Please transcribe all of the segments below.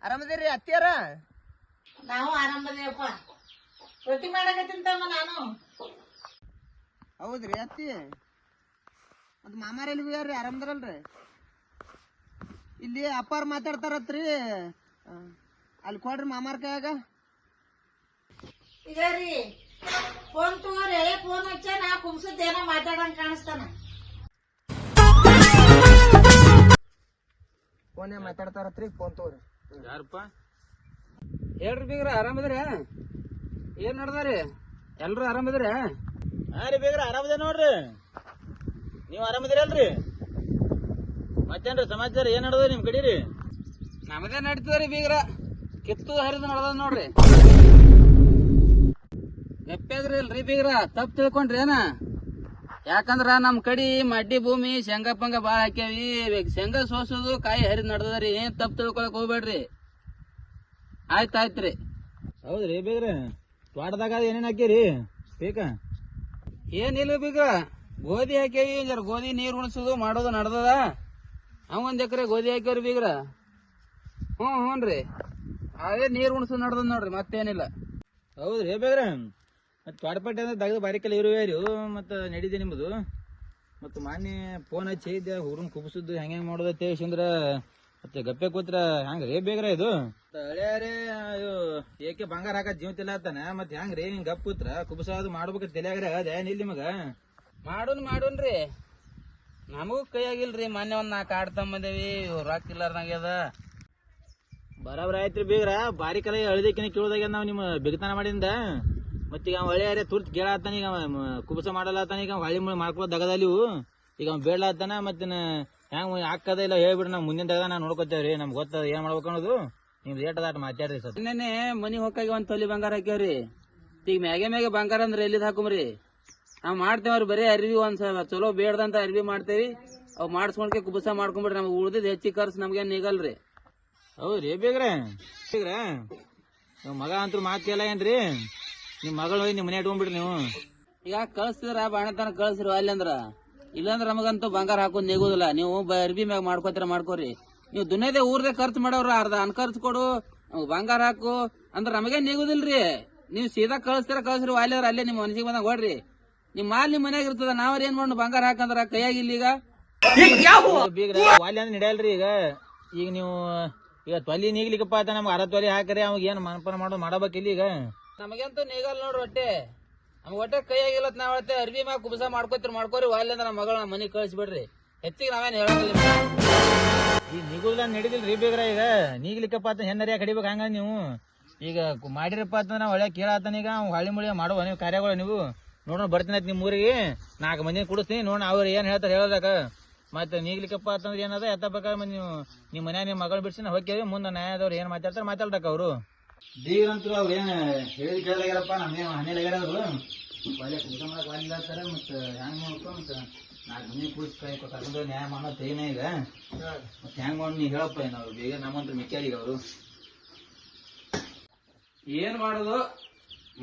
ಆರಾಮದಿರಿ ಅತ್ತಿಯಾರ? ನಾವು ಆರಾಮದೇವಪ್ಪ. ರೊಟ್ಟಿ ಮಾಡಕತ್ತಿಂತಮ್ಮ ನಾನು. ಹೌದ್ರಿ ಅತ್ತಿ. ಮತ್ ಮಾಮಾರ ಎಲ್ಲಿ ಹೋಗ್ಯಾರ್ರಿ? ಆರಾಮದಾರಲ್ರಿ? ಇಲ್ಲಿ ಅಪ್ಪಾರ ಮಾತಾಡ್ತಾರತ್ರಿ, ಅಲ್ಲಿ ಕೊಡ್ರಿ ಮಾಮಾರ ಕೈಯಾಗ. ಈಗ ರೀ ಫೋನ್ ತಗೋರಿ, ಫೋನ್ ಹಚ್ಚ ನಾ ಕುಮ್ಸದ್ದೇನೋ ಮಾತಾಡಂಗ್ ಕಾಣಿಸ್ತಾನ. ಫೋನ್ ಮಾತಾಡ್ತಾರತ್ರಿ, ಫೋನ್ ತಗೋರಿ. ಯಾರಪ್ಪ? ಹೇಳ್ರಿ ಬೀಗ್ರ, ಆರಾಮದ್ರಿ? ಏನ್ ನಡ್ದಾರಿ? ಎಲ್ರು ಆರಾಮದ್ರಿ? ಹಾ ರೀ ಬೇಗ್ರ, ಆರಾಮದ ನೋಡ್ರಿ. ನೀವ್ ಆರಾಮದಿರಿ ಅಲ್ರಿ? ಮತ್ತೇನ್ರಿ ಸಮಾಚಾರ, ಏನ್ ನಡ್ದ ನಿಮ್ ಕಡೆ ರೀ? ನಮದೇ ನಡೀತದ್ರಿ ಬೀಗ್ರ, ಕಿತ್ತು ಹರಿದು ನಡ್ದ ನೋಡ್ರಿ. ಗಪ್ಪಾದ್ರಿ ಇಲ್ರಿ ಬೀಗ್ರ, ತಪ್ಪು ತಿಳ್ಕೊಂಡ್ರಿ ಏನ? ಯಾಕಂದ್ರ ನಮ್ ಕಡಿ ಮಡ್ಡಿ ಭೂಮಿ ಶೇಂಗಾ ಪಂಗ ಬಾಳ ಹಾಕ್ಯಾವಿ. ಶೇಂಗಾ ಸೋಸೋದು ಕಾಯಿ ಹರಿದ್ ನಡ್ದದ್ರಿ, ಏನ್ ತಪ್ಪು ತಿಳ್ಕೊಳಕ್ ಹೋಗ್ಬೇಡ್ರಿ. ಆಯ್ತಾಯ್ತ್ರಿ. ಹೌದ್ರಿ ಬೇಗ್ರ, ತೋಟದಾಗ ಏನೇನ್ ಹಾಕಿರಿ ಬೇಕಾ? ಏನಿಲ್ಲ ಬೀಗ್ರ, ಗೋಧಿ ಹಾಕ್ಯಾವಿ. ಜರ ಗೋಧಿ ನೀರ್ ಉಣಿಸೋದು ಮಾಡೋದು ನಡ್ದದ. ಒಂದ್ ಎಕರೆ ಗೋಧಿ ಹಾಕ್ಯಾವ್ರಿ ಬೀಗ್ರ. ಹ್ಞೂನ್ರಿ, ಅದೇ ನೀರ್ ಉಣಿಸೋದು ನಡ್ದದ ನೋಡ್ರಿ, ಮತ್ತೇನಿಲ್ಲ. ಹೌದ್ರಿ ಬೇಗ್ರ, ಮತ್ ತೋಟಪಟ್ಟಿ ಅಂದ್ರೆ ದಗದ ಬಾರಿಕೆಲ್ಲ ಇರುವೇರಿ ಮತ್ತ ನಡೀದೆ ನಿಮ್ದು. ಮತ್ತ ಮಾನ್ಯ ಫೋನ್ ಹಚ್ಚಿ ಇದ್ದೆ, ಹುಡುಗನ್ ಕುಬ್ಸುದ್ದು ಹೆಂಗ್ ಮಾಡೋದ ತೇಳ್ಸಂದ್ರ ಮತ್ತೆ ಗಪ್ಪೆ ಕೂತ್ರ ಹೆಂಗ್ರಿ ಬೇಗ್ರ? ಇದು ಹಳ್ಯಾರೇ ಏಕೆ ಬಂಗಾರ ಹಾಕ ಜೀವತಿಲ್ಲ ಆತಾನ, ಮತ್ ಹೆಂಗ್ರಿ ಹಿಂಗ್ ಗಪ್ ಕೂತ್ರ ಕುಬ್ಸೋದು ಮಾಡ್ಬೇಕ ತಲೆಯಾಗ್ರ ಅದೇನಿಲ್ಲ ನಿಮಗ? ಮಾಡೋನ್ರಿ, ನಮಗೂ ಕೈಯಾಗಿಲ್ರಿ. ಮೊನ್ನೆ ಒಂದ್ 4 ಆಡ್ ತಮ್ಮದೇವಿ, ರೊಕ್ಕ ಇಲ್ಲಾರ್ದಂಗ್ಯದ. ಬರಾಬರ ಆಯ್ತ್ರಿ ಬೀಗ್ರ, ಬಾರಿ ಕಲ ಅಳ್ದಕ್ಕಿನ ಕೇಳೋದಾಗ ನಾವ್ ನಿಮ್ಮ ಬಿಗತನ ಮಾಡಿಂದ. ಮತ್ತೀಗ ಅವ್ ಹಳ್ಯಾರೆ ತುರ್ತ್ ಕೇಳತ್ತಾನ, ಈಗ ಕುಬಸ ಮಾಡಲತ್ತಾನ, ಈಗ ಹಳ್ಳಿ ಮುಳಿ ಮಾಡ್ಕೊಳೋ ದಗದಲ್ಲಿವು ಈಗ ಅವ್ ಬೇಡ್ಲಾತ್ತಾನ. ಮತ್ತೆ ಹೆಂಗ್ ಹಾಕದ ಇಲ್ಲ ಹೇಳ್ಬಿಡ್ರಿ, ನಾವ್ ಮುಂದಿನ ದಗದ ನಾವ್ ನೋಡ್ಕೊತೇವ್ರಿ. ನಮ್ಗೆ ಗೊತ್ತದ ಏನ್ ಮಾಡ್ಬೇಕು ಅನ್ನೋದು. ನಿಮ್ದು ಏಟದಾಟ ಮಾತಾಡ್ರಿ ಸರ್. ಮೊನ್ನೆ ಮನಿ ಹೊಕ್ಕಾಗಿ ಒಂದ್ ತೊಲಿ ಬಂಗಾರ ಹಾಕ್ಯಾವ್ರಿ. ಈಗ ಮ್ಯಾಗೆ ಬಂಗಾರ ಅಂದ್ರೆ ಎಲ್ಲಿದ್ ಹಾಕುಮ್ರಿ? ನಾವ್ ಮಾಡ್ತೇವ್ರಿ, ಬರೀ ಅರ್ವಿ ಒಂದ್ ಚಲೋ ಬೇಡ್ದಂತ ಅರ್ವಿ ಮಾಡ್ತೇವಿ. ಅವ್ ಮಾಡ್ಸ್ಕೊಂಡ್ಕೆ ಕುಬಸ ಮಾಡ್ಕೊಂಡ್ಬಿಡ್ರಿ. ನಮ್ಗೆ ಉಳ್ದಿದ್ ಹೆಚ್ಚಿಗೆ ಖರ್ಚು ನಮ್ಗೇನ್ ನಿಗಲ್ರಿ. ಹೌದ್ರಿ ಬೇಗ್ರ, ಬೇಗ್ರ ಮಗ ಅಂತೂ ಮಾತು ಕೇಳ ಏನ್ರಿ? ನಿಮ್ ಮಗಳು ಹೋಗಿ ನಿಮ್ ಮನೆ ಇಟ್ಕೊಂಡ್ಬಿಡ್ರಿ ನೀವು. ಈಗ ಕಳಿಸ್ತಿದ್ರ ಬಾಣತನ ಕಳ್ಸಿರಿ ಅಲ್ಲಿ ಅಂದ್ರ, ಇಲ್ಲಾಂದ್ರ ನಮಗಂತೂ ಬಂಗಾರ ಹಾಕೋದ್ ನಿಗುದಿಲ್ಲ. ನೀವು ಅರ್ಬಿ ಮ್ಯಾಗ ಮಾಡ್ಕೋತೀರ ಮಾಡ್ಕೋರಿ. ನೀವು ದುನಿಯಾದೇ ಊರ್ದೇ ಖರ್ಚು ಮಾಡವ್ರ, ಅರ್ಧ ಅನ್ಖರ್ಚು ಕೊಡು ಬಂಗಾರ ಹಾಕು ಅಂದ್ರ ನಮಗೇನ್ ನಿಗುದಿಲ್ರಿ. ನೀವು ಸೀದಾ ಕಳಿಸ್ತೀರ ಕಳ್ಸ್ರಿ, ವಾಲ್ಯವ್ರ ಅಲ್ಲೇ ನಿಮ್ ಮನಸಿಗೆ ಬಂದಾಗ ಹೊಡ್ರಿ. ನಿಮ್ ಮಾಲ್ ನಿಮ್ ಮನ್ಯಾಗ ಇರ್ತದ, ನಾವ್ರ ಏನ್ ಮಾಡೋಣ ಬಂಗಾರ ಹಾಕಂದ್ರ ಕೈಯಾಗಿಲ್ಲ. ಬೀಗ್ರ ವಾಲ್ಯ ಅಂದ್ರೆ ನಡೆಯಲ್ರಿ. ಈಗ ನೀವು ಈಗ ತೊಲಿ ನೀಗ್ಲಿಕ್ಕಪ್ಪ ಆತ, ನಮ್ಗೆ 6 ತೊಲಿ ಹಾಕ್ರಿ, ಅವಾಗ ಏನ್ ಮನಪನ ಮಾಡೋದು ಮಾಡಬೇಕಿಲ್ಲ. ಈಗ ನಮಗಂತೂ ನೀಗಲ್ ನೋಡ್ರಿ, ಹೊಟ್ಟೆ ನಮ್ಗೆ ಹೊಟ್ಟೆ ಕೈಯಾಗಿಲ್ಲ. ನಾವ್ ಹೊಟ್ಟೆ ಅರ್ಬಿ ಮ್ಯಾಗ ಕುಬಸ ಮಾಡ್ಕೋರಿ ವಾಲ್ಯ ಅಂದ್ರ ನಮ್ಮ ಮಗಳ ನಮ್ಮ ಮನಿಗ್ ಕಳಿಸ್ಬಿಡ್ರಿ. ಹೆಚ್ಚಿಗೆ ನಾವೇನ್ ಹೇಳಂಗಿಲ್ಲ. ಈಗ ನಿಗುಲ್ಲ ನಡಿದಿಲ್ರಿ ಬೇಗ್ರ, ಈಗ ನೀಗ್ಲಿಕ್ಕಪ್ಪ ಆತ ಹೆಣ್ಣರಿಯ ಕಡಿಬೇಕು. ಹಂಗ ನೀವು ಈಗ ಮಾಡಿರಪ್ಪ ಅಂತಂದ್ರೆ ನಾವು ಹೊಳ್ಯಾಗ ಕೇಳತ್ತಾನ. ಈಗ ಹಳ್ಳಿ ಮುಳಿ ಮಾಡುವ ನೀವು ಕಾರ್ಯಗಳು ನೀವು ನೋಡೋಣ. ಬರ್ತೀನಿ ನಿಮ್ ಊರಿಗೆ 4 ಮಂದಿ ಕುಡಿಸ್ತೀನಿ, ನೋಡೋಣ ಅವ್ರು ಏನ್ ಹೇಳ್ತಾರೆ ಹೇಳೋದಕ್ಕ. ಮತ್ತೆ ನೀಗ್ಲಿಕ್ಕಪ್ಪ ಅಂತಂದ್ರೆ ಏನದ ಎತ್ತ ಬೇಕಾದ್ರೆ ನೀವು ನಿಮ್ ಮನ್ಯಾಗ ನಿಮ್ ಮಗಳು ಬಿಡ್ಸಿ ನಾವು ಹೋಗ್ಯವಿ. ಮುಂದೆ ನ್ಯಾಯದವ್ರು ಏನ್ ಮಾತಾಡ್ತಾರೆ ಮಾತಾಡ್ದಕ್ಕ ಅವರು. ಬೀಗ್ರಂತೂ ಅವ್ರು ಏನ್ ಹೇಳಿ ಕೇಳಲಾಗ್ಯಾರಪ್ಪ, ನಮ್ಗೇನು ಮನೇಲಾಗ್ಯಾರವ್ರು ಒಳ್ಳೆ ಊಟ ಮಾಡಕ್ ವಾಲಿಲ್ಲಾಗ್ತಾರೆ. ಮತ್ತೆ ಹೆಂಗ್ ಮಾಡ್ಕೊ ಮತ್ತೆ 4 ಮಂದಿ ಕೂಡಿಸಿ ಕರ್ಕೊಂಡು ನ್ಯಾಯ ಮಾಡೋ ತೇನೇ. ಈಗ ಮತ್ತೆ ಹೆಂಗ್ ಮಾಡಿ ನೀ ಹೇಳಪ್ಪ, ನಾವು ಬೇಗ ನಮ್ಮಂತ್ರ ಮಿಕ್ಕ್ಯಾರೀಗ ಅವರು ಏನ್ ಮಾಡುದು?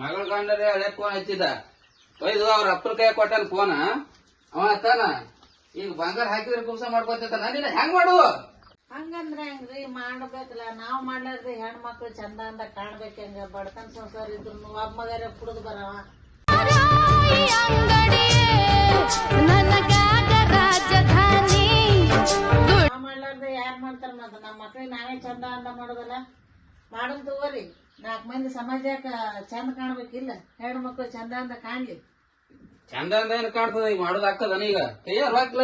ಮಗಳ ಗಂಡರೇ ಹಳೆ ಫೋನ್ ಹಚ್ಚಿದ, ಒಯ್ದು ಅವ್ರ ಅಪ್ಪನ ಕೈ ಕೊಟ್ಟನ್ ಫೋನ್. ಅವ ತಾನ ಈಗ ಬಂಗಾರ ಹಾಕಿದ್ರೆ ಕುಂಸ ಮಾಡ್ಕೊತ ನಾನಿಲ್ಲ. ಹೆಂಗ್ ಮಾಡುವ? ಹಂಗಂದ್ರ ಹೆಂಗ್ರಿ? ಮಾಡ್ಬೇಕಲ್ಲ, ನಾವ್ ಮಾಡ್ಲಾರ್ರಿ ಹೆಣ್ಮಕ್ಳು ಚಂದ ಅಂದ ಕಾಣ್ಬೇಕ. ಹೆಂಗ ಬಡತನ ಸಂಸಾರ ಇದ್ರು ಒಬ್ಬ ಮಗಾರ ಕುಡಿದು ಬರವ. ನಾವ್ ಮಾಡ್ಲಾರ್ದೆ ಯಾರ್ ಮಾಡ್ತಾರ? ಮತ್ತ ನಮ್ಮ ಮಕ್ಳಿಗೆ ನಾವೇ ಚಂದ ಅಂದ ಮಾಡೋದಲ್ಲ. ಮಾಡೋದ್ ತಗೋರಿ, 4 ಮಂದಿ ಸಮಾಜಕ್ಕ ಚಂದ ಕಾಣ್ಬೇಕಿಲ್ಲ. ಹೆಣ್ಮಕ್ಳು ಚಂದ ಅಂದ ಕಾಣ್ಲಿ. ಚಂದ ಅಂದ ಏನ್ ಕಾಣ್ತದ? ಈಗ ಮಾಡೋದ್ ಆಗ್ತದ? ಈಗ ಕೈಯ ರೊಕ್ಕ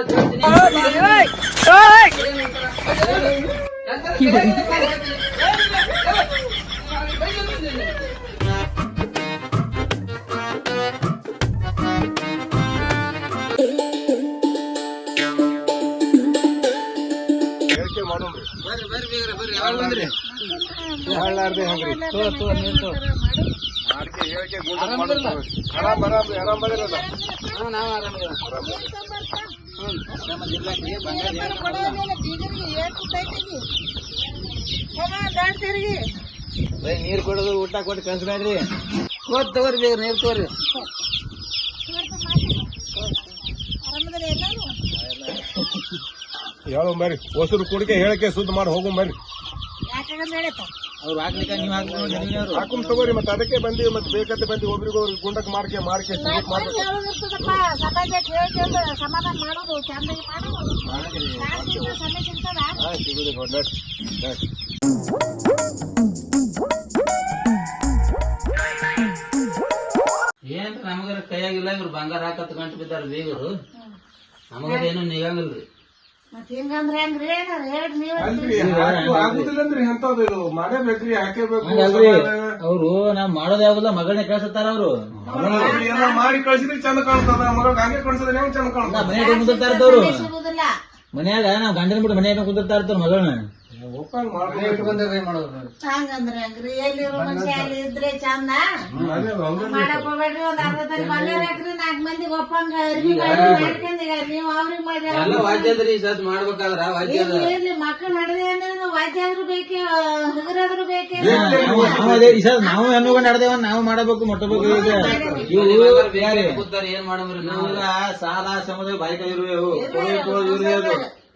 ನೀರ್ ಕೊಡೋದು ಊಟ ಕೊಟ್ಟು ಕಳ್ಸ್ಬೇಡ್ರಿ. ತಗೋರಿ ಬೇಗ ನೀರ್ ತಗೋರಿ. ಹೇಳು ಬರ್ರಿ, ಹೊಸರು ಕುಡಿಕೆ ಹೇಳಕ್ಕೆ ಸುದ್ದಿ ಮಾಡಿ ಹೋಗು ಬರ್ರಿ. ಯಾಕಾಗ ಹಾಕಂತ ಹೇಳಪ್ಪ. ಅವ್ರು ಹಾಕ್ಲಿಕ್ಕೆ ನೀವು ಹಾಕಿ ನೋಡಿ ಅವ್ರು ಹಾಕೊಂಡ್ ತಗೋರಿ ಮತ್ತೆ ಅದಕ್ಕೆ ಬಂದಿ ಮತ್ತೆ ಬೇಕಂತ ಬಂದಿ ಒಬ್ರಿಗೊಬ್ರಿಗೆ ಗುಂಡಕ್ ಮಾಡ್ಕೆ ಹೇಳೋದಿರ್ತದಪ್ಪ, ಸಮಾಜಕ್ಕೆ ಹೇಳ್ಕೊಂಡು ಸಮಾಧಾನ ಮಾಡೋದು, ಚಂದಾಗಿ ಮಾಡೋದು. ಸಮಯ ಸಿಗ್ತದ ಸಿಗುದಿಲ್ಲ. ಏನ್ ನಮಗಾರ ಕೈಯಾಗಿಲ್ಲ, ಇವ್ರು ಬಂಗಾರ ಹಾಕತ್ ಗಂಟು ಬಿದ್ದಾರ ಬೀಗರು, ನಮಗಾರ ಏನು ನಿಗಂಗಿಲ್ರಿ. ಮತ್ ಹಿಂಗಂದ್ರೆ ಹೆಂಗ್ರಿ ಹೇಳ್ರಿ ನೀವ್. ಆಗುದಿಲ್ಲ ಅಂದ್ರಿ ಎಂತದ್ದು ಇದು ಮಾಡೇಬೇಕ್ರಿ, ಹಾಕೇಬೇಕು. ಅವ್ರು ನಾವ್ ಮಾಡೋದೇ ಆಗುಲ್ಲ, ಮಗಳನ್ನ ಕಳ್ಸತ್ತಾರ ಅವ್ರು. ಏನೋ ಮಾಡಿ ಕಳ್ಸಿದ್ರೆ ಚಂದ ಕಾಣ್ತದ, ಮಗ ಹಂಗೆ ಕಳ್ಸಿದ್ರೆ ಹೆಂಗ್ ಚಂದ ಕಾಣ್ತದ. ಮನ್ಯಾಗ ಕುಂದಿರ್ತಾ ಇರ್ತವ್ರು, ಸಿಗುದಿಲ್ಲ. ಮನ್ಯಾಗ ನಾವ್ ಗಂಡನ ಬಿಟ್ಟು ಮನ್ಯಾಗ ಕುಂದಿರ್ತಾ ಇರ್ತಾರ ಮಗಳನ್ನ. ಹಂಗಂದ್ರೆ ಹೆಂಗ್ರಿ, ಎಲ್ಲಿರೋ ಮನುಷ್ಯ ಅಲ್ಲಿ ಇದ್ರೆ ಚಂದ. ಮಾಡಕ್ ಹೋಗ್ಬೇಡ್ರಿ, ಒಂದ್ ಅರ್ಧ ತಲೆ ಬಂಗಾರ ಹಾಕ್ರಿ, 4 ಮಂದಿಗೆ ಒಪ್ಪಂಗ ಅರ್ಬಿ ಮಾಡ್ಕೊಂಡೀಗ ನೀವು ಅವ್ರಿಗೆ ಮಾಡಿ. ಎಲ್ಲ ವಾದ್ಯ ಅದ್ರಿ, ಸತ್ ಮಾಡ್ಬೇಕಾದ್ರ ವಾದ್ಯ ಅದ. ಇಲ್ಲಿ ಮಕ್ಕಳು ನಡೆದೆ ಅಂದ್ರೆ ವಾದ್ಯ ಆದ್ರೂ ಬೇಕೇ, ಹುಡುಗರಾದ್ರೂ ಬೇಕೇ. ನಾವು ಹೆಣ್ಮಗೊಂಡ್ ನಡೆದೇವ, ನಾವು ಮಾಡಬೇಕು ಮೊಟ್ಟಬೇಕು. ಕೂತಾರ ಏನ್ ಮಾಡಮ್ರಿ ನಾವು. ನಾವೆಲ್ಲ ಸಾಲ ಸಮುದಾಯ ಬಾಯಿ ಕೈ ಇರುವೆವು.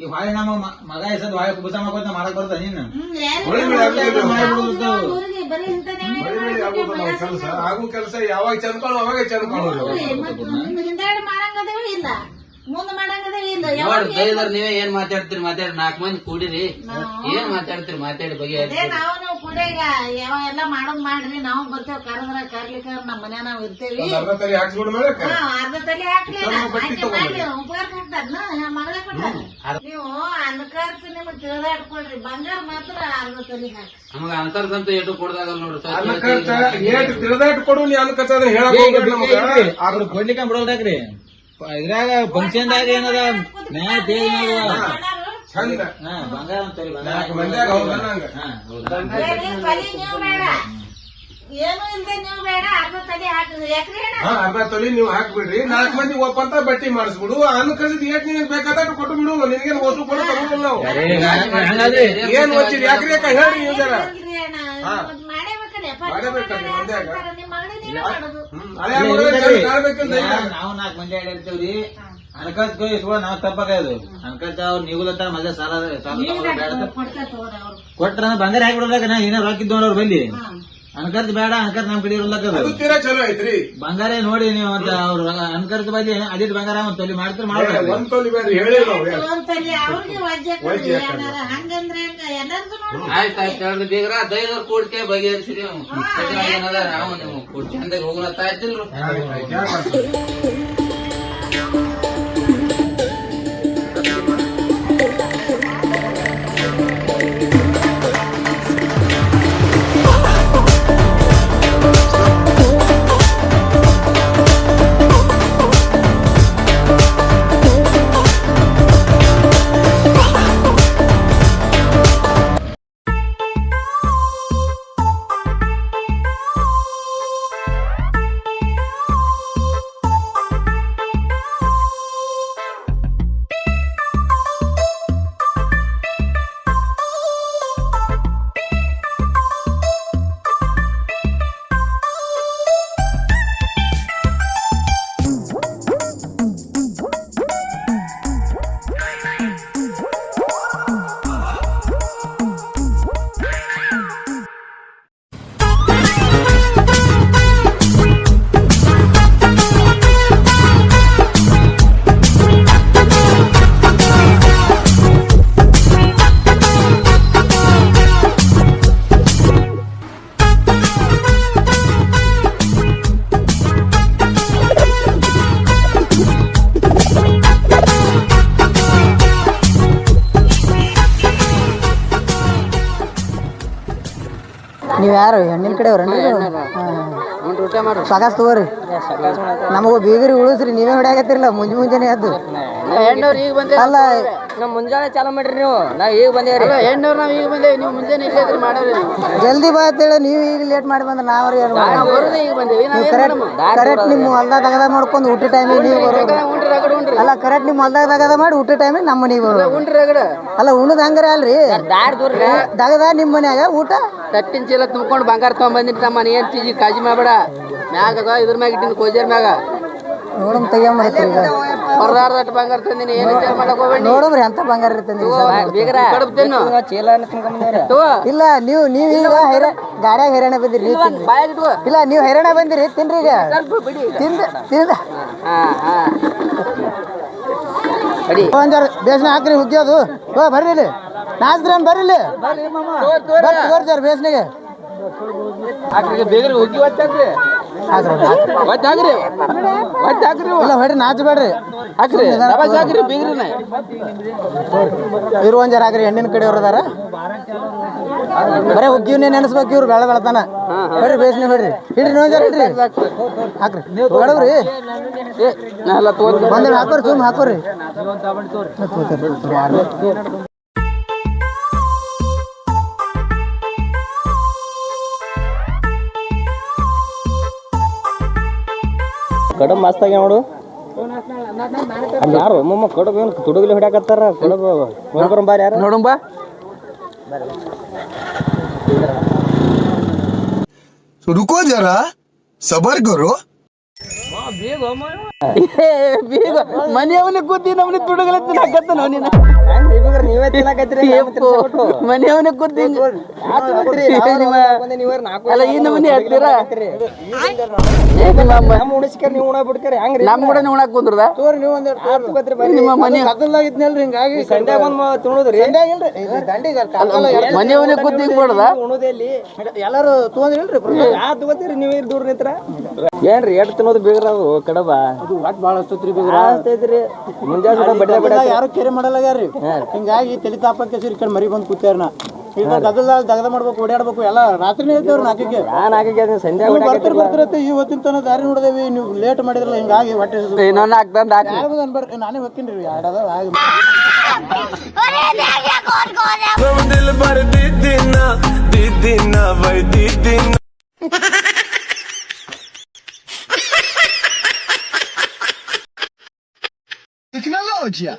ಈ ಹೊಳೆ ನಮ್ಮ ಮಗ ಹೆಸರು ಹೊಳೆ ಕುಬಸ ಮಾಡ್ಕೊತ ಮಾಡಕ್ ಬರ್ತಾನ ನೀನು. ಬರೀ ಇಂಥದ್ದೇ ಕೆಲಸ ಆಗು ಕೆಲಸ ಯಾವಾಗ ಚಂದ ಕಾಣು ಅವಾಗ ಚಂದ ಕಾಣೋದು. ಹಿಂದಾಡಿ ಮಾಡಂಗದೇವಿ ಇಲ್ಲ, ಮುಂದ್ ಮಾಡಂಗದೇವಿ ಇಲ್ಲ. ನೋಡ್ರಿ ದೈವರ್ ನೀವೇ ಏನ್ ಮಾತಾಡ್ತೀರಿ, ಮಾತಾಡಿ 4 ಮಂದಿ ಕೂಡಿರಿ, ಏನ್ ಮಾತಾಡ್ತೀರಿ ಮಾತಾಡಿ ಬಗ್ಗೆ. ನಾವು ನೀವು ಕೂಡ ಈಗ ಯಾವ ಎಲ್ಲ ಮಾಡೋದ್ ಮಾಡ್ರಿ, ನಾವು ಬರ್ತೇವ್. ಕರೆದ್ರ ಕರ್ಲಿಕ್ಕ ನಮ್ಮ ಮನ್ಯಾಗ ನಾವ್ ಇರ್ತೇವಿ. ಅರ್ಧ ತಲೆ ಹಾಕ್ಸ್ಬಿಡ್ ಮೇಲೆ ಅರ್ಧ ತಲೆ ಹಾಕ್ಲಿ ಮಾಡ್ಲಿ, ಉಪಕಾರ ಹಾಕ್ತಾರ ಮಗಳೇ ಕೊಟ್ಟಾರ. ನೀವು ಅನ್ಕರ್ತ ನಿಮಗ್ ತಿಳಿದಾಡ್ಕೊಳ್ರಿ, ಬಂಗಾರ ಮಾತ್ರ ಅರ್ಧ ತಲೆ ಹಾಕಿ. ನಮಗ ಅಂತರ್ದಂತ ಎಟ್ಟು ಕೊಡ್ದಾಗಲ್ಲ ನೋಡ್ರಿ. ಏಟ್ ತಿಳಿದಾಟ್ ಕೊಡು, ನೀ ಅನ್ಕತ್ತ ಹೇಳಕ್ ಹೋಗ್ಬೇಡ್ರಿ ನಮಗ. ಅವ್ರು ಕೊಡ್ಲಿಕ್ಕೆ ಬಿಡೋಲ್ರಿ. ಇದ್ರಾಗ ಫಂಕ್ಷನ್ದಾಗ ಏನದ ಮ್ಯಾ ತೇಗ ಚಂದ ಬಂಗಾರ ಅಂತೇಳಿ ಮಂದ್ಯಾಗ ಹೌದಲ್ಲ ಹಂಗ. ತಲೆ ನೀವು ಬೇಡ, ಏನು ಇಲ್ದೆ ನೀವು ಬೇಡ, ಅರ್ಧ ತಲೆ ಹಾಕಿದ್ರಿ ಯಾಕ್ರಿ. ಅರ್ಧ ತೊಲಿ ನೀವು ಹಾಕ್ಬಿಡ್ರಿ, 4 ಮಂದಿ ಒಪ್ಪಂತ ಬಟ್ಟಿ ಮಾಡಿಸ್ಬಿಡು. ಅನ್ಕಸಿದ್ ಏಟ್ ನಿನಗ್ ಬೇಕಾದ ಕೊಟ್ಟು ಬಿಡು, ನಿನಗೇನು ವಸು ಕೊಡು ತಗೊಂಡಿಲ್ಲ ನಾವು. ಏನ್ ಓದ್ತೀರಿ ಯಾಕ್ರಿ ಯಾಕ ಹೇಳ್ರಿ ನೀವು ಜರ. ಮಾಡಬೇಕಲ್ರಿ ಮಂದ್ಯಾಗ. ನಾವು 4 ಮಂದಿ ಹೇಳಿರ್ತೇವ್ರಿ. ಅನ್ಕತ್ ನಾವ್ ತಪ್ಪಾಗದು ಅನ್ಕತ್ ಅವ್ರು ನೀಗುಲತ್ತಾರ ಮದ್ಯ ಸಾಲ ಕೊಟ್ರ ಬಂಗಾರ ಹಾಕಿಬಿಡ್ಲಾಕ ನಾ ಏನಾರ ರೊಕ್ಕ ಇದ್ದವ್ರ ಅವ್ರ ಬಲ್ಲಿ. ಅನ್ಕರ್ತ್ ಬೇಡ, ಅನ್ಕರ್ತ್ ನಮ್ ಕಡೆ ಇರ್ಲಕ್ಕದು ಚಲೋ ಐತ್ರಿ. ಬಂಗಾರ ನೋಡಿ ನೀವು ಅಂತ ಅವ್ರು ಅನ್ಕರ್ತ್ ಬಲ್ಲಿ ಅದಿಟ್ ಬಂಗಾರ ಒಂದ್ ತೊಲಿ ಮಾಡ್ತಾರೆ ಮಾಡ್ಬೇಕು. ಒಂದ್ ತೊಲಿ ಬೇಡ ಹೇಳಿ ಆಯ್ತಾಯ್ತು ಹೇಳ್ರಿ ಬೀಗ್ರ, ದೈವರ್ ಕೂಡ್ಕೆ ಬಗೆಹರಿಸಿರಿ. ಏನದ ನಾವು ನೀವು ಕೂಡ್ ಚಂದಾಗ ಹೋಗ್ಲತ್ತಾ ಇದ್ದಿಲ್ರು. ನೀವು ಯಾರು ಹೆಣ್ಣಿನ ಕಡೆಯವ್ರೇನ್ರಿ? ಸಾಕಾಸ್ ತಗೋರಿ, ನಮಗೂ ಬೀಗರಿ ಉಳಿಸ್ರಿ. ನೀವೇ ಹೊಡ್ಯಾಕತ್ತಿರಲ್ಲ ಮುಂಜಾನೆ ಎದ್ದು. ಅಲ್ಲ ನಮ್ ಮುಂಜಾನೆ ಚಾಲು ಮಾಡ್ರಿ ನೀವು, ನಾವ್ ಈಗ ಬಂದೇವ್ರಿ. ಹೆಣ್ಣವ್ರು ನಾವ್ ಈಗ ಬಂದೇವಿ, ನೀವು ಮುಂಜಾನೆ ಇಲ್ಲೇ ಮಾಡೋರಿ. ಜಲ್ದಿ ಬಾ ಅಂತೇಳಿ ನೀವು ಈಗ ಲೇಟ್ ಮಾಡಿ ಬಂದ್ರೆ ನಾವ್ರಿ ಈಗ ಬಂದೇವಿ. ಕರೆಕ್ಟ್ ನಿಮ್ಮ ಹೊಲ್ದಾಗ ತಗದ ಮಾಡ್ಕೊಂಡು ಊಟ ಟೈಮಿಗೆ ನೀವು ಬರೋದು. ಅಲ್ಲ ಕರೆಕ್ಟ್ ನಿಮ್ಮ ಹೊಲ್ದಾಗ ತಗದ ಮಾಡಿ ಊಟ ಟೈಮಿಗೆ ನಮ್ಮ ಮನೆಗೆ ಬರೋದು. ಅಲ್ಲ ಉಣ್ಣದ ಹಂಗಾರ ಅಲ್ರಿ, ದಗದ ನಿಮ್ಮ ಮನ್ಯಾಗ ಊಟ ತಟ್ಟಿನ ಚೀಲ ತುಂಬ್ಕೊಂಡು ಬಂಗಾರ ತಗೊಂಡ್ಬಂದಿಟ್ಟು ನಮ್ಮ ಮನೆ ಏನ್ ಚೀಜಿ ಕಾಜಿ ಮಾಡ್ಬೇಡ. ಮ್ಯಾಗ ಇದ್ರ ಮ್ಯಾಗ ಇಟ್ಟಿನ ಕೋಜರ್ ಮ್ಯಾಗ ನೋಡಮ್ ತೆಗಿಯಂಬರ್ತೀರಿ ಈಗ. ಹೊರದಾರ್ದಟ್ಟು ಬಂಗಾರ ತಂದಿನಿ ಏನು ವಿಚಾರ ಮಾಡಕ್ ಹೋಗ್ಬೇಡಿ ನೋಡಮ್ರಿ ಅಂತ ಬಂಗಾರ ಇರ್ತದೆ ಬೀಗ್ರ ಕಡಬ್ತೇನು ಚೀಲ ಇಲ್ಲ ನೀವು ಈಗ ಗಾಡ್ಯಾಗ ಹೈರಾಣ ಬಂದಿರಿ ಬಾಯಾಗ ಇಟ್ಕೋ ಇಲ್ಲ ನೀವು ಹೈರಾಣ ಬಂದಿರಿ ತಿನ್ರಿ ಈಗ ಸ್ವಲ್ಪ ಬಿಡಿ ತಿಂದ ಒಂದ್ ಬೇಸ್ನ ಹಾಕ್ರಿ ಹುಗ್ಗ್ಯೋದು ಬರ್ರಿ ಇಲ್ಲಿ ನಾಚ್ರಿ ಬರ್ರಿ ಇಲ್ಲಿ ತೋರ್ಸಾರ ಬೇಸ್ನಿಗೆ ಬೇಗ್ರಿ ಹುಗ್ಗಿ ಒತ್ತಾಕ್ರಿ ಒತ್ತಾಕ್ರಿ ಒತ್ತಾಕ್ರಿ ಇಲ್ಲ ಹೊಡ್ರಿ ನಾಚಬೇಡ್ರಿ ಹಾಕ್ರಿ ಹಾಕ್ರಿ ಬೀಗ್ರಿನ ಇವ್ರು ಒಂದ್ ಜರ ಹಾಕ್ರಿ ಹೆಣ್ಣಿನ ಕಡೆ ಅವ್ರು ಅದಾರ ಬರೇ ಹುಗ್ಗಿವ್ನೇ ನೆನೆಸ್ಬೇಕು ಇವ್ರು ಬೆಳ ಬೆಳತಾನ ಹೊಡ್ರಿ ಬೇಸ್ನಿ ಹೊಡ್ರಿ ಹಿಡ್ರಿ ಇನ್ನೊಂದ್ ಜರ ಹಿಡ್ರಿ ಹಾಕ್ರಿ ಹೊಡವ್ರಿ ಒಂದ್ ಹಾಕೋರಿ ಸುಮ್ ಹಾಕೋರಿ ಕಡಬ್ ಮಸ್ತ್ ಆಗ್ಯಾವ ನೋಡು ಯಾರು ಒಮ್ಮಮ್ಮ ಕಡಬ್ ಏನು ತುಡುಗಲಿ ಹೊಡ್ಯಾಕತ್ತಾರ ಕಡಬ್ ನೋಡ್ಬರ ಬಾರಿ ಯಾರು ನೋಡಂಬ रुको जरा सबर करो ಮನೆಯವನೇ ಕೂತಿ ನಮ್ಮನೆ ತುಡುಗಲ ತಿನ್ನಕತ್ತ ನೀನು ನೀವೇ ತಿನ್ನಕತ್ತೀರಿ ಮನೆಯವನೇ ಕೂತಿ ಅಲ್ಲ ಈ ನಮ್ಮನೆ ಹೇಳ್ತೀರಾ ನೀವು ಉಣ ಬಿಡ್ತೀರಿ ಹಂಗ್ರಿ ನಮ್ಮ ಕೂಡ ಉಣಾಕ್ ಕುಂದ್ರದ ನಿಮ್ಮ ಮನೆ ಇದ್ನಲ್ರಿ ಹಿಂಗಾಗಿ ಸಂಡ್ಯಾಗ ಬಂದ್ ತಿನ್ನೋದ್ರಿ ಮನೆಯವನೇ ಕೂತಿ ಹಿಂಗ್ ಮಾಡೋದ ಉಣೋದಲ್ಲಿ ಎಲ್ಲಾರು ತಗೊಂಡ್ರಿಲ್ರಿ ತಗೋತೀರಿ ನೀವೇ ದೂರ ನಿಂತ್ರ ಏನ್ರಿ ಎಟ್ ತಿನ್ನೋದು ಬೇಗ್ರ ಅದು ಕಡಬ ಅದು ಒಟ್ ಭಾಳ ಹಸ್ತೈತ್ರಿ ಮುಂಜಾನೆ ಬಡ್ಡೆ ಬಡ್ಡೆ ಯಾರು ಕೆರೆ ಮಾಡಲ್ಲಾಗ್ಯಾರ್ರಿ ಹಿಂಗಾಗಿ ತಲೆ ತಾಪಂತ ಈ ಕಡೆ ಮರಿ ಬಂದು ಕೂತ್ಯಾರ ನಾ ಈಗ ದಗದ ಮಾಡ್ಬೇಕು ಓಡಾಡ್ಬೇಕು ಎಲ್ಲ ರಾತ್ರಿನೇ ಇರ್ತೇವ್ರಿ ನಾಲ್ಕಿಗೆ ಸಂಧ್ಯಾ ಬರ್ತಿರತ್ತೆ ಇವತ್ತಿನ ತನ ದಾರಿ ನೋಡಿದೇವಿ ನೀವು ಲೇಟ್ ಮಾಡಿದ್ರಲ್ಲ ಹಿಂಗಾಗಿ ಹೊಟ್ಟೆ ಇನ್ನೊಂದು ಹಾಕ್ತಂದ ಬರ್ರಿ ನಾನೇ ಹೋಗ್ತೀನಿ ಎರಡದ दिल भर दीदीना भाई दीदीना Tecnologia.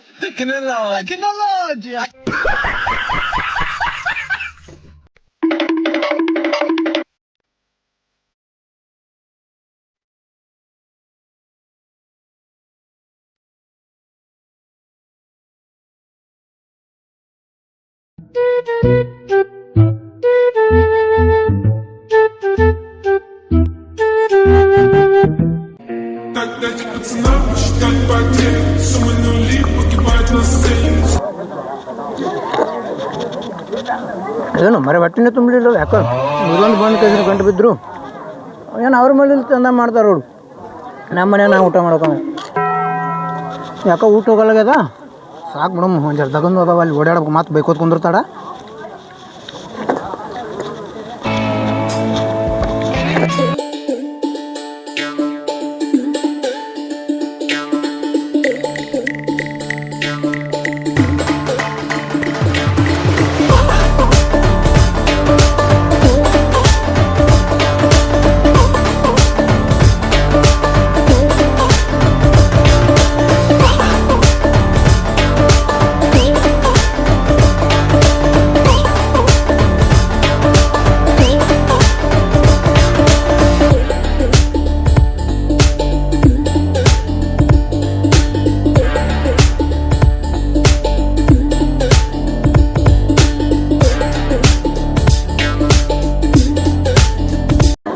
ಏನು ಮರೆ ಹೊಟ್ಟಿನೇ ತುಂಬಲಿಲ್ಲ ಯಾಕೋ ಇಲ್ಲೊಂದು ಬಂದು ಕೈ ಗಂಟು ಬಿದ್ದರು ಏನು ಅವ್ರ ಮೇಲೆ ಚಂದ ಮಾಡ್ತಾರೆ ಅವ್ರು ನಮ್ಮ ಮನೆ ನಾವು ಊಟ ಮಾಡ್ಕೊ ಯಾಕೋ ಊಟ ಹೋಗಲ್ಲಾಗ್ಯದ ಸಾಕು ಬಿಡಮ್ಮ ಒಂದು ಜರ ತಗೊಂಡು ಅದಾವ ಅಲ್ಲಿ ಓಡಾಡ್ಬೇಕು ಮಾತು ಬೈಕೋತ್ ಕುಂದಿರ್ತಾಡ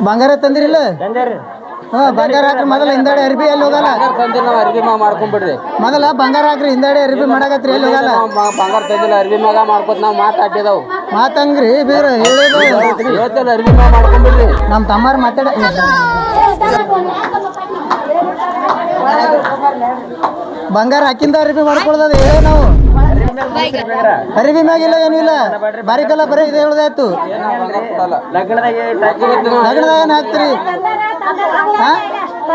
ಬಂಗಾರ ತಂದಿರಿಲ್ಲ ಹಾಂ ಬಂಗಾರ ಹಾಕ್ರಿ ಮೊದಲ ಹಿಂದಾಡೆ ಅರ್ಬಿ ಎಲ್ಲಿ ಹೋಗಲ್ಲ ತಂದಿಲ್ಲ ನಾವು ಅರ್ಬಿ ಮ್ಯಾಗ ಮಾಡ್ಕೊಂಡ್ಬಿಡ್ರಿ ಮೊದಲ ಬಂಗಾರ ಹಾಕ್ರಿ ಹಿಂದಾಡೆ ಅರ್ಬಿ ಮಾಡಕತ್ರಿ ಎಲ್ಲಿ ಹೋಗಲ್ಲ ಬಂಗಾರ ತಂದಿಲ್ಲ ಅರ್ಬಿ ಮ್ಯಾಗ ಮಾಡ್ಕೊತ ನಾವು ಮಾತಾಡಿದವು ಮಾತಂಗ್ರಿ ಬೇರೆ ಹೇಳೋದು ಇವತ್ತೆಲ್ಲ ಅರ್ಬಿ ಮ್ಯಾಗ ಮಾಡ್ಕೊಂಡ್ಬಿಡ್ರಿ ನಮ್ಮ ತಮ್ಮಾರು ಮಾತಾಡ ಬಂಗಾರ ಹಾಕಿಂದ ಅರ್ಬಿ ಮಾಡ್ಕೊಳ್ಳೋದು ಹೇಳೋ ನಾವು ಅರಿವಿ ಮ್ಯಾಗಿಲ್ಲ ಏನೂ ಇಲ್ಲ ಬಾರಿಕಲ್ಲ ಬರೀ ಇದೆ ಹೇಳೋದಾಯ್ತು ಲಗ್ನದಾಗ ಏನು ಹಾಕ್ತೀರಿ ಹಾಂ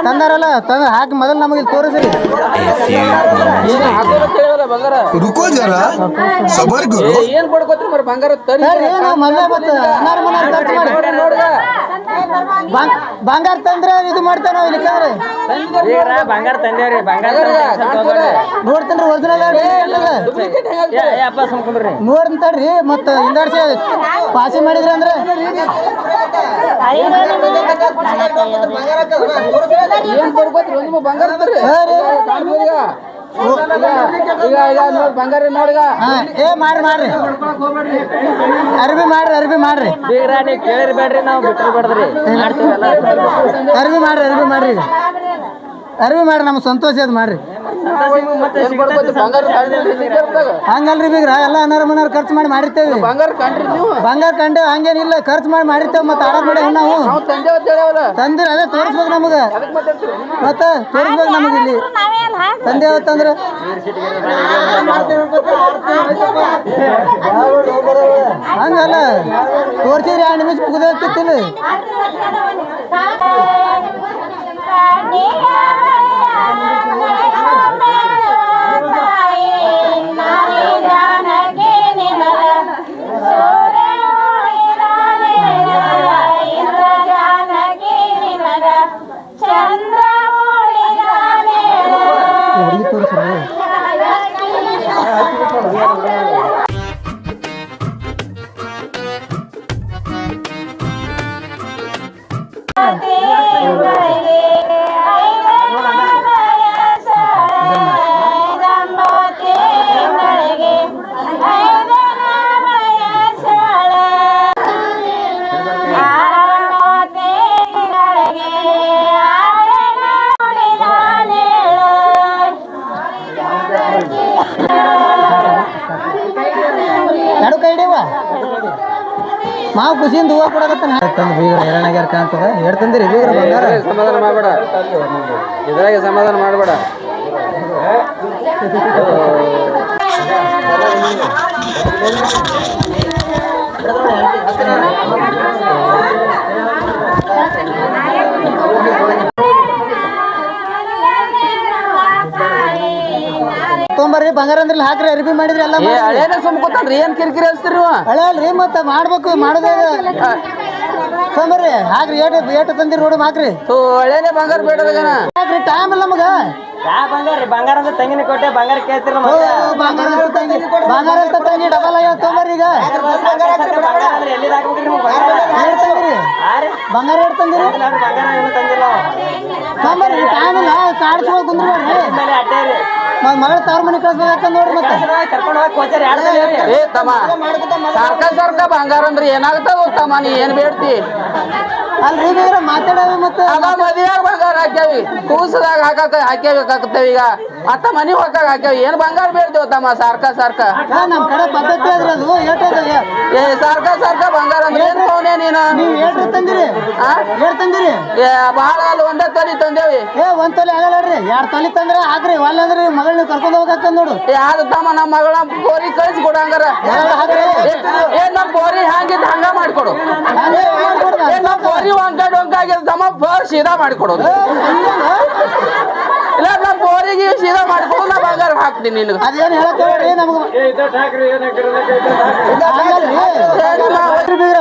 ತಂದಾರಲ್ಲ ಹಾಕಿ ಮೊದಲು ನಮಗೆ ತೋರಿಸ್ರಿ ಬಂಗಾರ रुको जरा सबर करो ಏನ್ ಪಡ್ಕೋತ್ರಿ ಮರ ಬಂಗಾರ ಬಂಗಾರ ತಂದ್ರೆ ಇದು ಮಾಡ್ತಾನ ಬಂಗಾರ ತಂದೇವ್ರಿ ಬಂಗಾರ ನೋಡ್ತೇನ್ರಿ ಒರಿಜಿನಲ್ ನೋಡ್ತೇನ್ರಿ ಮತ್ತ ಹಿಂದಾಡ್ಸಿ ಪಾಸಿ ಮಾಡಿದ್ರಿ ಅಂದ್ರೆ ಏನ್ ಪಡ್ಕೋತ್ರಿ ಬಂಗಾರ ಬಂಗಾರ ನೋಡಿಗ ಹಾ ಏ ಮಾಡ್ರಿ ಅರ್ಬಿ ಮಾಡ್ರಿ ಬೀಗ್ರ ನೀವ್ ಕೇಳಿರ್ಬೇಡ್ರಿ ನಾವು ಬಿಟ್ಟರು ಬೇಡ್ರಿ ಅರ್ಬಿ ಮಾಡ್ರಿ ನಮ್ಗೆ ಸಂತೋಷ ಅದ್ ಮಾಡ್ರಿ ಹಂಗಲ್ರಿ ಬೀಗ್ರ ಎಲ್ಲ ಅನಾರ ಖರ್ಚು ಮಾಡಿ ಮಾಡಿರ್ತೇವೆ ಬಂಗಾರ ಕಂಡು ಹಂಗೇನಿಲ್ಲ ಖರ್ಚು ಮಾಡಿರ್ತೇವೆ ಮತ್ತೆ ಆಡ ಮಾಡಿ ನಾವು ತಂದಿರ ಅದೇ ತೋರಿಸ್ಬೇಕು ನಮಗ ಮತ್ತೆ ತೋರಿಸ್ಬೇಕು ನಮಗೆ ಇಲ್ಲಿ ತಂದೆ ಯಾವತ್ತಂದ್ರ ಹಂಗಲ್ಲ ತೋರ್ಸಿದ್ರಿ 2 ನಿಮಿಷ ಮುಗಿದೋಗ್ತಿತ್ತಿಲ್ಲ ಮಾವು ಖುಷಿಯಿಂದ ಹೂವು ಕೊಡಕತ್ತಾನ ಬೀಗ್ರ ಹೈರಾಣಾಗ್ಯಾರ ಕಾಣ್ತದ ಹೇಳ್ತಂದಿರಿ ಬೀಗ್ರ ಬಂಗಾರ ಸಮಾಧಾನ ಮಾಡಬೇಡ ಇದ್ರಾಗೆ ಸಮಾಧಾನ ಮಾಡಬೇಡ ತೊಂಬರ್ರಿ ಬಂಗಾರ ಅಂದ್ರಲ್ಲಿ ಹಾಕ್ರಿ ಅರ್ಬಿ ಮಾಡಿದ್ರಿ ಎಲ್ಲ ಹಳೇನ ಸುಮ್ಕೋತಾನ್ರಿ ಏನ್ ಕಿರಿಕಿರಿ ಹಚ್ತೀರಿ ನೀವು ಹಳೆ ಅಲ್ರಿ ಮತ್ತೆ ಮಾಡ್ಬೇಕು ಮಾಡೋದೇ ತೊಂಬರ್ರಿ ಹಾಕ್ರಿ ಏಟು ತಂದಿರಿ ನೋಡು ಹಾಕ್ರಿ ಹಳೇನೆ ಬಂಗಾರ ಬೇಡದಗನ ಹಾಕ್ರಿ ಟೈಮ್ ಇಲ್ಲ ನಮಗ ಬಂಗಾರ ಅಂದ್ರೆ ತಂಗಿನ ಕೊಟ್ಟೆ ಬಂಗಾರ ಕೇಳ್ತೀರ ಬಂಗಾರ ಅಂತ ತಂಗಿ ಡಬಲ್ ಆಗ್ಯಾವ ತೊಂಬರ್ರಿ ಈಗ ಬಂಗಾರ ಎಷ್ಟು ತಂದಿರಿ ತೊಂಬರ್ರಿ ಟೈಮ್ ಇಲ್ಲ ಕಾಡ್ಸ್ಕೊಂಡು ಕುಂದ್ರಿ ಮಗಳ ತವ್ರ ಮನೆ ಕಳ್ಸ್ಬೇಕಂತ ನೋಡ್ರಿ ಮತ್ತೆ ಕರ್ಕೊಂಡು ಹೋಗಿ ಕೋಚರ್ ಏ ತಮ್ಮ ಸಾರ್ಕ ಬಂಗಾರ ಅಂದ್ರೆ ಏನಾಗ್ತದ ತಮ್ಮ ನೀ ಏನ್ ಬೇಡ್ತಿ ಅಲ್ರಿ ಬೇರೆ ಮಾತಾಡವಿ ಮತ್ತೆ ಅದ ಮದ್ಯಾಗ ಬಂಗಾರ ಹಾಕ್ಯಾವಿ ಕೂಸದಾಗ ಹಾಕ್ಯಾವಿ ಈಗ ಅತ್ತ ಮನಿ ಹೋಗಾಕ ಹಾಕ್ಯಾವಿ ಏನ್ ಬಂಗಾರ ಬೇಡ್ತೇವ ತಮ್ಮ ಸಾರ್ಕ ನಮ್ ಕಡೆ ಪದ್ಧತಿ ಅದ್ರಿ ಅದು ಏ ಸಾರ್ಕ ಬಂಗಾರ ಅಂದ್ರೆ ಏನ್ ತಗೊಂಡೆ ನೀನು ನೀವು ಏಟ್ರಿ ತಂದಿರಿ ತಂದಿರಿ ಏ ಬಾಳ ಅಲ್ಲಿ ಒಂದೇ ತೊಲಿ ತಂದೇವಿ ಏ 1 ತೊಲೆ ಆಗಲ್ರಿ 2 ತೊಲಿ ತಂದ್ರೆ ಹಾಕ್ರಿ ಒಲ್ಲಂದ್ರಿ ಮಗಳನ್ನ ಕರ್ಕೊಂಡು ಹೋಗಕ್ಕ ನೋಡು ಏ ಆದ ತಮ್ಮ ನಮ್ಮ ಮಗಳ ಬೋರಿ ಕಳ್ಸಿ ಕೊಡಂಗಾರ ಏ ನಮ್ ಬೋರಿ ಹಂಗಿದ್ ಹಂಗ ಮಾಡ್ಕೊಡು ಏ ನಮ್ ಬೋರಿ ಒಂಕಾಗಿದ್ ತಮ್ಮ ಸೀದಾ ಮಾಡಿಕೊಡೋದು ಇಲ್ಲ ನಮ್ ಬೋರಿಗೆ ಸೀದಾ ಮಾಡ್ಕೊಡು ನಾ ಬಂಗಾರ ಹಾಕ್ತೀನಿ ನಿನ್ಗೆ ಅದೇನ್ ಹೇಳಕ್ರಿ ನಮ್ಗೆ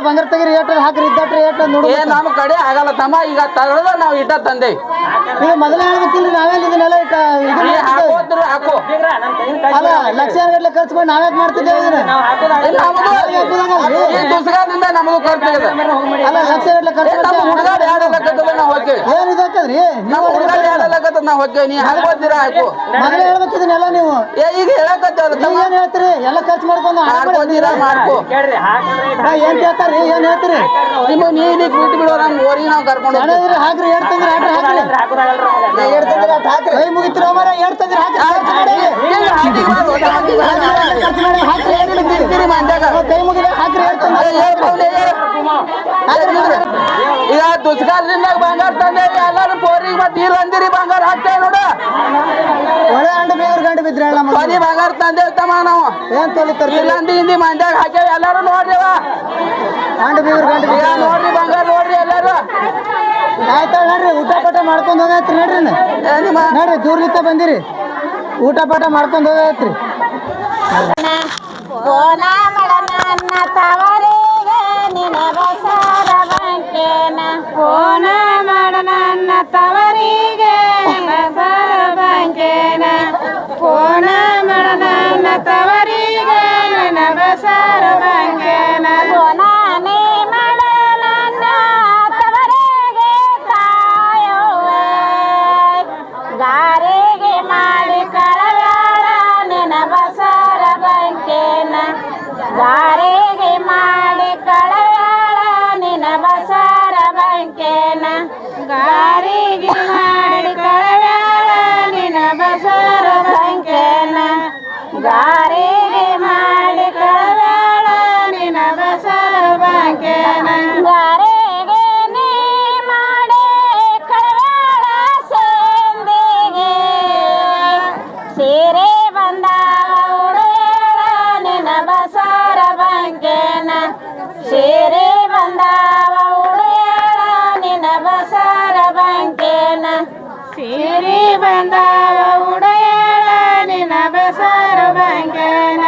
ಬಂಗಾರ ತೆಗಿರಿ ಏಟ್ರಿ ಹಾಕ್ರಿ ಇದ್ದಟ್ರಿ ಏಟ್ ನೋಡು ಏ ನಮ್ ಕಡೆ ಆಗಲ್ಲ ತಮ್ಮ ಈಗ ತಗೊಳ್ದ ನಾವ್ ಇಟ್ಟ ತಂದೇವಿ ಈಗ ಮೊದಲೇ ಹೇಳ್ಬೇಕಿಲ್ರಿ ನಾವೇನ್ ಇದನ್ನೆಲ್ಲ ಹಾಕೋದ್ರು ಹಾಕೋ ಅಲ್ಲ ಲಕ್ಷಾಂಗಟ್ಲೆ ಖರ್ಚು ಮಾಡಿ ನಾವ್ಯಾಕ್ ಮಾಡ್ತಿದ್ದೇವೆ ಈ ದುಸ್ಗಾದಿಂದ ನಮಗೂ ಖರ್ಚು ಇದೆ ಅಲ್ಲ ಲಕ್ಷಾಂಗಟ್ಲೆ ಖರ್ಚು ನಮ್ಮ ಹುಡುಗಾಡ ಎರಡಲ್ಲಕತ್ತದ ನಾವು ಹೋಗ್ತೇವೆ ಏನ್ ಇದಾಕದ್ರಿ ನಮ್ಮ ಹುಡುಗಾಡ ಎರಡಲ್ಲಕತ್ತದ ನಾವು ಹೋಗ್ತೇವೆ ನೀ ಹಾಕೋತೀರಾ ಹಾಕು ಮೊದಲೇ ಹೇಳ್ಬೇಕಿದನ್ನೆಲ್ಲ ನೀವು ಏ ಈಗ ಹೇಳಕತ್ತೇವಲ್ಲ ನೀವ್ ಏನ್ ಹೇಳ್ತೀರಿ ಎಲ್ಲ ಖರ್ಚು ಮಾಡ್ಕೊಂಡು ಹಾಕೋತೀರಾ ಮಾಡ್ಕೋ ಏನ್ ಕೇಳ್ತಾರ್ರಿ ಏನ್ ಹೇಳ್ತೀರಿ ನಿಮ್ಮ ನೀರಿಗೆ ಬಿಟ್ಟು ಬಿಡೋ ನಮ್ ಊರಿಗೆ ನಾವು ಕರ್ಕೊಂಡು ಅಣ್ಣ ಹಾಕ್ರಿ ಹೇಳ್ತಂದ್ರೆ ಹಾಕ್ರಿ ಕೈ ಮುಗಿತಿರೋ ಮರ ಹೇಳ್ತಂದ್ರೆ ಕೈ ಮುಗಿದ ಹಾಕ್ರಿ ಈಗ ದುಸ್ಗಾಲದಿಂದ ಬಂಗಾರ ತಂದೇವಿ ಎಲ್ಲಾರು ಪೋರಿಗೆ ಮತ್ತೆ ಇಲ್ಲ ಅಂದಿರಿ ಬಂಗಾರ ಹಾಕ್ತೇವೆ ನೋಡ ಒಳ್ಳೆ ಅಂಡು ಬೇಗ ಗಂಡು ಬಿದ್ರಿ ಮನಿ ಬಂಗಾರ ತಂದೇವ್ ತಮ್ಮ ನಾವು ಏನ್ ತೊಳಿತಾರ ಇಲ್ಲ ಅಂದಿ ಹಿಂದಿ ಮಂದ್ಯಾಗ ಹಾಕ್ಯಾವ ಎಲ್ಲಾರು ನೋಡ್ರಿವ ಅಂಡು ಬೇಗ ಗಂಡು ಈಗ ನೋಡ್ರಿ ಬಂಗಾರ ನೋಡ್ರಿ ಎಲ್ಲಾರು ಆಯ್ತಾ ನೋಡ್ರಿ ಊಟ ಪಾಠ ಮಾಡ್ಕೊಂಡು ಹೋಗತ್ರಿ ನೋಡ್ರಿ ನೋಡ್ರಿ ದೂರ್ಲಿತ್ತ ಬಂದಿರಿ ಊಟ ಪಾಠ ಮಾಡ್ಕೊಂಡು ಹೋಗತ್ರಿ ಕೋನ ಮಡನನ್ನ ತವರಿಗೆ ನಿನವಸರ ಬಂಕೇನ ಕೋನ ಮಡನನ್ನ ತವರಿಗೆ ನಿನವಸರ ಬಂಕೇನ ಕೋನ ಮಡನನ್ನ ತವರಿಗೆ ನಿನವಸರ ಬಂಕೇನ ಕೋನಾನೇ ಮಡನನ್ನ ತವರಿಗೆ ತಾಯವ್ವ ಗಾರಿಗೆ ಮಾಡಿ ಕಳವ ಗಾರಿಗೆ ಮಾಡಿ ಕಳಬೇಡ ನಿನ ಬಸರ ಬಂಕೇನ ಗಾರಿಗೆ ನೀ ಮಾಡಿ ಕಳಬೇಡ ಸಂದಿಗೆ ಸೀರೆ ಬಂದಾವ ಉಡೇಳ ನಿನ ಬಸರ ಬಂಕೇನ ಸೀರೆ ಬಂದಾವ ಉಡೇಳ ನಿನ ಬಸರ ಬಂಕೇನ ಸೀರೆ ಬಂದಾವ ಉಡೇಳ ನಿನ ಬಸರ ಬಂಕೇನ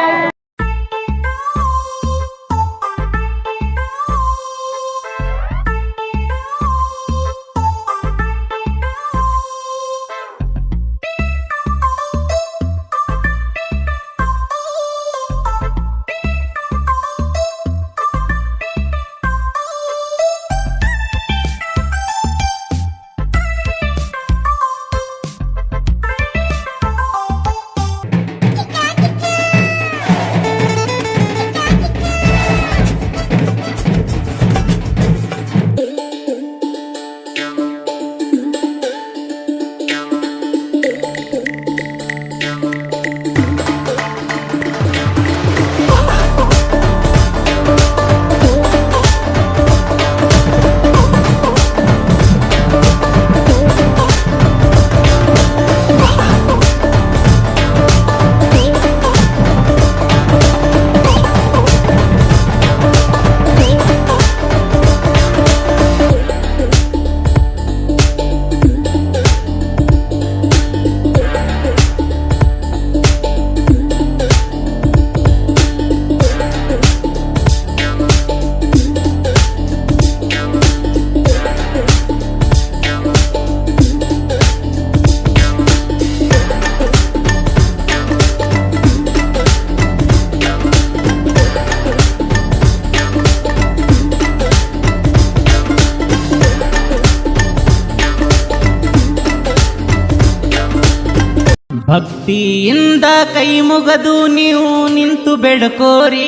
ಭಕ್ತಿಯಿಂದ ಕೈ ಮುಗದು ನೀವು ನಿಂತು ಬೆಳಕೋರಿ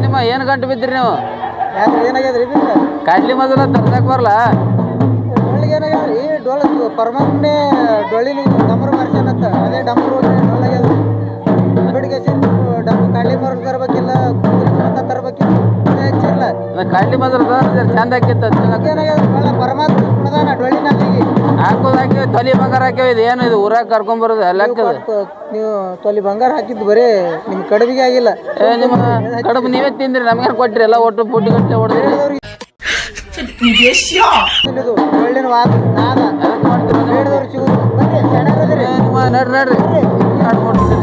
ನಿಮ್ಮ ಏನ್ ಗಂಟು ಬಿದ್ರಿ ನೀವು ಯಾಕ್ರಿ ಏನಾಗ್ಯದ್ರಿ ಬಿಡ್ರಿ ಕಾಡ್ಲಿ ಮೊದಲ ತರ್ಸಕ್ ಬರಲ್ಲ ಡೊಳ್ಳಿಗೆ ಏನಾಗ್ಯದ್ರಿ ಡೊಳ್ಳು ಪರಮಾತ್ಮನೆ ಡೊಳ್ಳಿನ ಡಮರು ಮಾಡ್ಸ್ಯಾನಂತ ಅದೇ ಡಮರು ಡೊಳ್ಳಾಗ್ಯದ್ರಿ ಬಿಡಿಗೆ ಡಮ್ ಕಡ್ಲಿ ಮರ ತರ್ಬೇಕಿಲ್ಲ ಕುದುರೆ ತರ್ಬೇಕಿಲ್ಲ ಹೆಚ್ಚಿಲ್ಲ ಕಾಡ್ಲಿ ಮೊದಲ ಚಂದ ಆಕಿತ್ತ ಏನಾಗ್ಯದ ಡೊಳ್ಳ ಪರಮಾತ್ಮ ಕುಣದಾನ ಡೊಳ್ಳಿನ ಅಲ್ಲಿಗೆ ಹಾಕೋದಾಕಿ ತೊಲಿ ಬಂಗಾರ ಹಾಕ್ಯಾವ ಇದು ಏನು ಇದು ಊರಾಗ ಕರ್ಕೊಂಡ್ ಬರೋದು ಲೆಕ್ಕದ ನೀವು ತೊಲಿ ಬಂಗಾರ ಹಾಕಿದ್ದು ಬರೀ ನಿಮ್ ಕಡುಬಿಗೆ ಆಗಿಲ್ಲ ನಿಮ್ಮ ಕಡುಬು ನೀವೇ ತಿಂದ್ರಿ ನಮ್ಗೇನು ಕೊಟ್ರಿ ಎಲ್ಲ ಒಟ್ಟು ಪುಟ್ಟಿ ಗಟ್ಟಲೆ ಹೊಡೆದ್ರಿ ಇದು ಡೊಳ್ಳಿನ ವಾದ ನಾದ ಬೇಡದವ್ರು ಸಿಗುದು ಬರ್ರಿ ಚೆನ್ನಾಗದ್ರಿ ನಡ್ರಿ ನಡ್ಕೊಡ್ತೀರಿ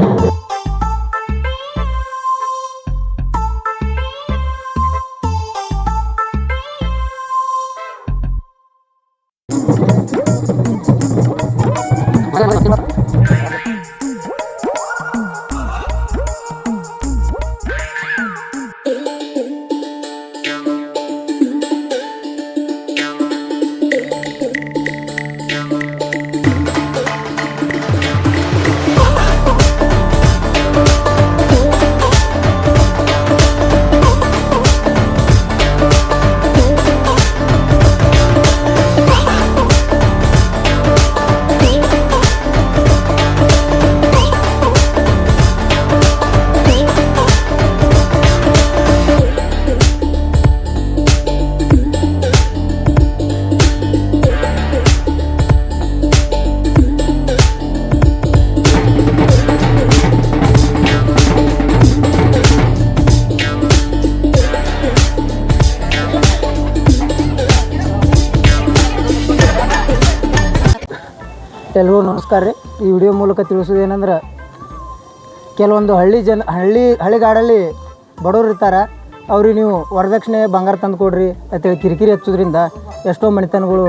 ಎಲ್ರಿಗೂ ನಮಸ್ಕಾರ ರೀ. ಈ ವಿಡಿಯೋ ಮೂಲಕ ತಿಳಿಸೋದೇನೆಂದ್ರೆ ಕೆಲವೊಂದು ಹಳ್ಳಿಗಾಡಲ್ಲಿ ಬಡವರು ಇರ್ತಾರೆ ಅವ್ರಿಗೆ ನೀವು ವರದಕ್ಷಿಣೆ ಬಂಗಾರ ತಂದು ಕೊಡ್ರಿ ಅಂತೇಳಿ ಕಿರಿಕಿರಿ ಹಚ್ಚೋದ್ರಿಂದ ಎಷ್ಟೋ ಮನೆತನಗಳು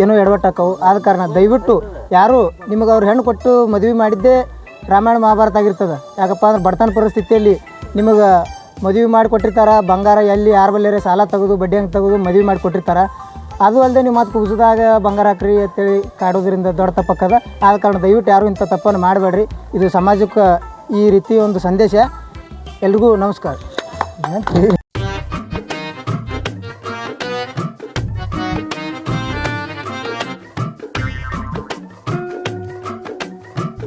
ಏನೋ ಎಡವಟ್ಟಾಕವು. ಆದ ಕಾರಣ ದಯವಿಟ್ಟು ಯಾರು ನಿಮಗೆ ಅವ್ರು ಹೆಣ್ಣು ಕೊಟ್ಟು ಮದುವೆ ಮಾಡಿದ್ದೇ ರಾಮಾಯಣ ಮಹಾಭಾರತ ಆಗಿರ್ತದೆ. ಯಾಕಪ್ಪ ಅಂದ್ರೆ ಬಡತನ ಪರಿಸ್ಥಿತಿಯಲ್ಲಿ ನಿಮಗೆ ಮದುವೆ ಮಾಡಿಕೊಟ್ಟಿರ್ತಾರೆ, ಬಂಗಾರ ಎಲ್ಲಿ ಯಾರ ಬಲ್ಲೇರೆ ಸಾಲ ತೆಗೆದು ಬಡ್ಡಿ ಹಂಗೆ ತೆಗೆದು ಮದುವೆ ಮಾಡಿಕೊಟ್ಟಿರ್ತಾರೆ. ಅದು ಅಲ್ಲದೆ ನೀವು ಮತ್ತೆ ಕುಸಿದಾಗ ಬಂಗಾರ ಹಾಕ್ರಿ ಅಂತೇಳಿ ಕಾಡೋದ್ರಿಂದ ದೊಡ್ಡ ತಪ್ಪಕ್ಕದ. ಆದ ಕಾರಣ ದಯವಿಟ್ಟು ಯಾರು ಇಂಥ ತಪ್ಪನ್ನು ಮಾಡಬೇಡ್ರಿ. ಇದು ಸಮಾಜಕ್ಕೆ ಈ ರೀತಿ ಒಂದು ಸಂದೇಶ. ಎಲ್ರಿಗೂ ನಮಸ್ಕಾರ